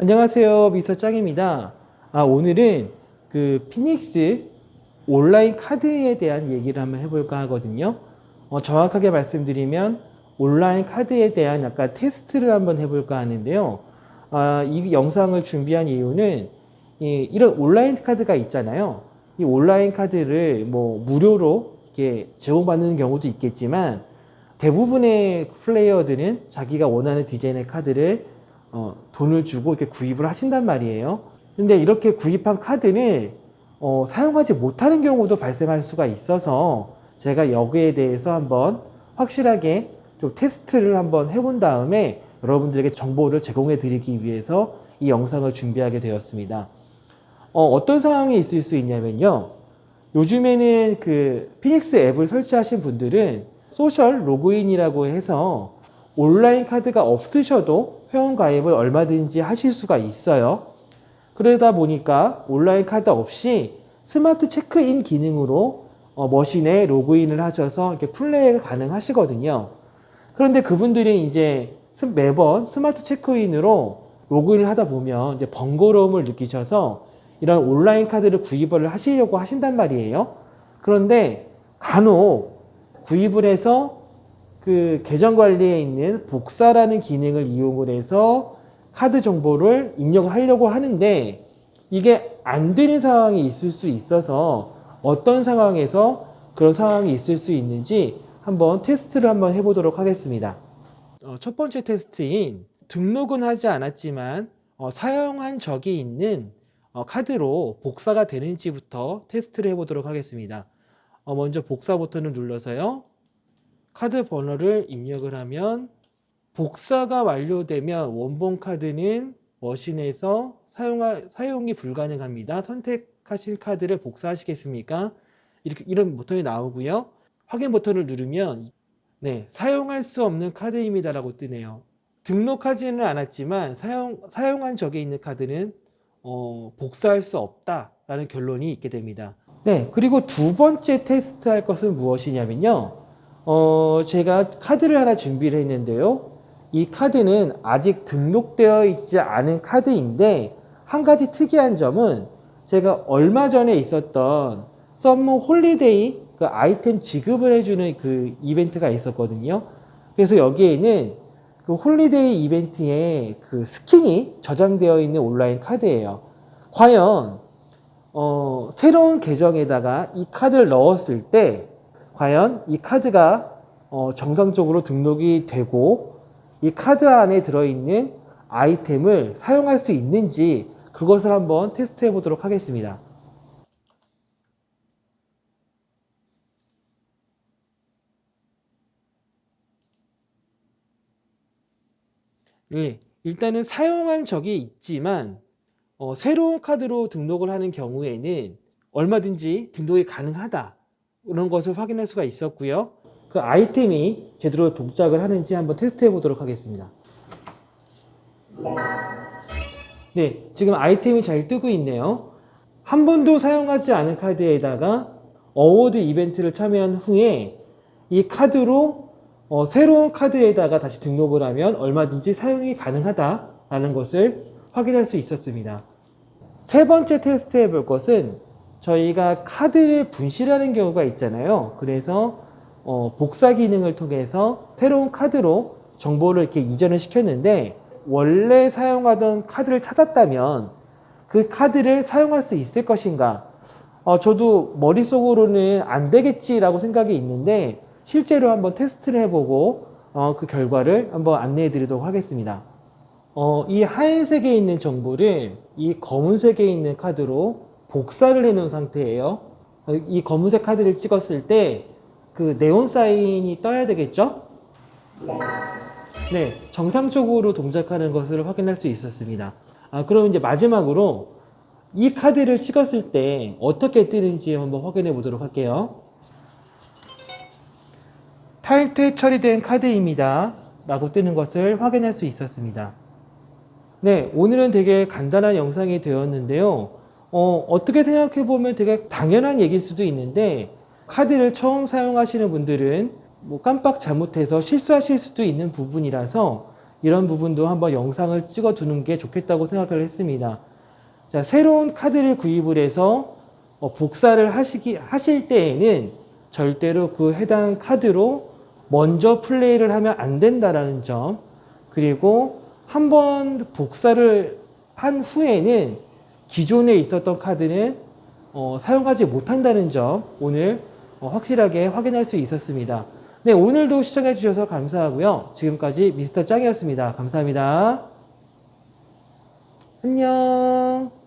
안녕하세요, 미스터 짱입니다. 오늘은 그 피닉스 온라인 카드에 대한 얘기를 한번 해볼까 하거든요. 정확하게 말씀드리면 온라인 카드에 대한 약간 테스트를 한번 해볼까 하는데요. 이 영상을 준비한 이유는 이런 온라인 카드가 있잖아요. 이 온라인 카드를 뭐 무료로 이렇게 제공받는 경우도 있겠지만 대부분의 플레이어들은 자기가 원하는 디자인의 카드를 돈을 주고 이렇게 구입을 하신단 말이에요. 근데 이렇게 구입한 카드를 사용하지 못하는 경우도 발생할 수가 있어서 제가 여기에 대해서 한번 확실하게 좀 테스트를 한번 해본 다음에 여러분들에게 정보를 제공해 드리기 위해서 이 영상을 준비하게 되었습니다. 어떤 상황이 있을 수 있냐면요. 요즘에는 그 피닉스 앱을 설치하신 분들은 소셜 로그인이라고 해서 온라인 카드가 없으셔도 회원 가입을 얼마든지 하실 수가 있어요. 그러다 보니까 온라인 카드 없이 스마트 체크인 기능으로 머신에 로그인을 하셔서 이렇게 플레이가 가능하시거든요. 그런데 그분들이 이제 매번 스마트 체크인으로 로그인을 하다 보면 이제 번거로움을 느끼셔서 이런 온라인 카드를 구입을 하시려고 하신단 말이에요. 그런데 간혹 구입을 해서 그 계정 관리에 있는 복사라는 기능을 이용을 해서 카드 정보를 입력을 하려고 하는데 이게 안 되는 상황이 있을 수 있어서 어떤 상황에서 그런 상황이 있을 수 있는지 한번 테스트를 한번 해보도록 하겠습니다. 첫 번째 테스트인 등록은 하지 않았지만 사용한 적이 있는 카드로 복사가 되는지부터 테스트를 해보도록 하겠습니다. 먼저 복사 버튼을 눌러서요. 카드 번호를 입력을 하면 복사가 완료되면 원본 카드는 머신에서 사용이 불가능합니다. 선택하신 카드를 복사하시겠습니까? 이런 버튼이 나오고요. 확인 버튼을 누르면 네, 사용할 수 없는 카드입니다 라고 뜨네요. 등록하지는 않았지만 사용한 적이 있는 카드는 복사할 수 없다 라는 결론이 있게 됩니다. 네, 그리고 두 번째 테스트 할 것은 무엇이냐면요. 제가 카드를 하나 준비를 했는데요. 이 카드는 아직 등록되어 있지 않은 카드인데 한 가지 특이한 점은 제가 얼마 전에 있었던 썸머 홀리데이 그 아이템 지급을 해주는 그 이벤트가 있었거든요. 그래서 여기에는 그 홀리데이 이벤트에 그 스킨이 저장되어 있는 온라인 카드예요. 과연 새로운 계정에다가 이 카드를 넣었을 때 과연 이 카드가 정상적으로 등록이 되고 이 카드 안에 들어있는 아이템을 사용할 수 있는지 그것을 한번 테스트해 보도록 하겠습니다. 네, 일단은 사용한 적이 있지만 새로운 카드로 등록을 하는 경우에는 얼마든지 등록이 가능하다 이런 것을 확인할 수가 있었고요. 그 아이템이 제대로 동작을 하는지 한번 테스트해 보도록 하겠습니다. 네, 지금 아이템이 잘 뜨고 있네요. 한 번도 사용하지 않은 카드에다가 어워드 이벤트를 참여한 후에 이 카드로 새로운 카드에다가 다시 등록을 하면 얼마든지 사용이 가능하다라는 것을 확인할 수 있었습니다. 세 번째 테스트 해볼 것은 저희가 카드를 분실하는 경우가 있잖아요. 그래서 복사 기능을 통해서 새로운 카드로 정보를 이렇게 이전을 시켰는데 원래 사용하던 카드를 찾았다면 그 카드를 사용할 수 있을 것인가? 저도 머릿속으로는 안 되겠지라고 생각이 있는데 실제로 한번 테스트를 해보고 그 결과를 한번 안내해 드리도록 하겠습니다. 이 하얀색에 있는 정보를 이 검은색에 있는 카드로 복사를 해 놓은 상태예요. 이 검은색 카드를 찍었을 때 그 네온 사인이 떠야 되겠죠? 네, 정상적으로 동작하는 것을 확인할 수 있었습니다. 그럼 이제 마지막으로 이 카드를 찍었을 때 어떻게 뜨는지 한번 확인해 보도록 할게요. 탈퇴 처리된 카드입니다 라고 뜨는 것을 확인할 수 있었습니다. 네, 오늘은 되게 간단한 영상이 되었는데요. 어떻게 생각해 보면 되게 당연한 얘기일 수도 있는데 카드를 처음 사용하시는 분들은 뭐 깜빡 잘못해서 실수하실 수도 있는 부분이라서 이런 부분도 한번 영상을 찍어 두는 게 좋겠다고 생각을 했습니다. 자, 새로운 카드를 구입을 해서 복사를 하실 때에는 절대로 그 해당 카드로 먼저 플레이를 하면 안 된다라는 점, 그리고 한번 복사를 한 후에는 기존에 있었던 카드는 사용하지 못한다는 점 오늘 확실하게 확인할 수 있었습니다. 네, 오늘도 시청해 주셔서 감사하고요. 지금까지 미스터 짱이었습니다. 감사합니다. 안녕.